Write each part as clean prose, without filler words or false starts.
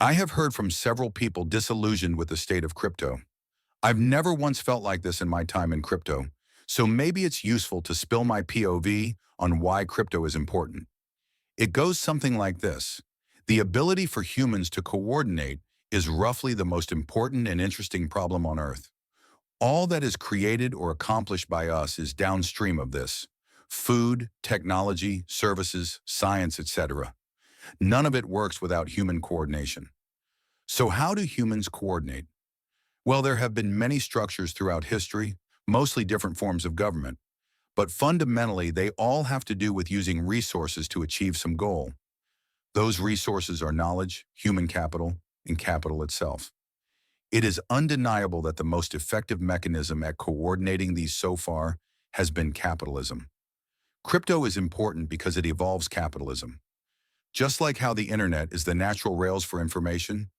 I have heard from several people disillusioned with the state of crypto. I've never once felt like this in my time in crypto, so maybe it's useful to spill my POV on why crypto is important. It goes something like this. The ability for humans to coordinate is roughly the most important and interesting problem on Earth. All that is created or accomplished by us is downstream of this. Food, technology, services, science, etc. None of it works without human coordination. So how do humans coordinate? Well, there have been many structures throughout history, mostly different forms of government, but fundamentally they all have to do with using resources to achieve some goal. Those resources are knowledge, human capital, and capital itself. It is undeniable that the most effective mechanism at coordinating these so far has been capitalism. Crypto is important because it evolves capitalism. Just like how the internet is the natural rails for information,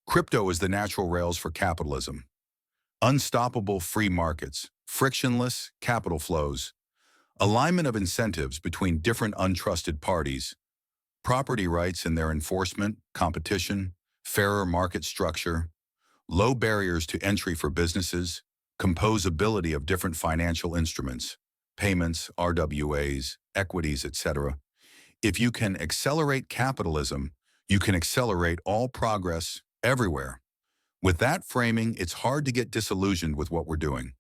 crypto is the natural rails for capitalism. Unstoppable free markets, frictionless capital flows, alignment of incentives between different untrusted parties, property rights and their enforcement, competition, fairer market structure, low barriers to entry for businesses, composability of different financial instruments, payments, RWAs, equities, etc. If you can accelerate capitalism, you can accelerate all progress everywhere. With that framing, it's hard to get disillusioned with what we're doing.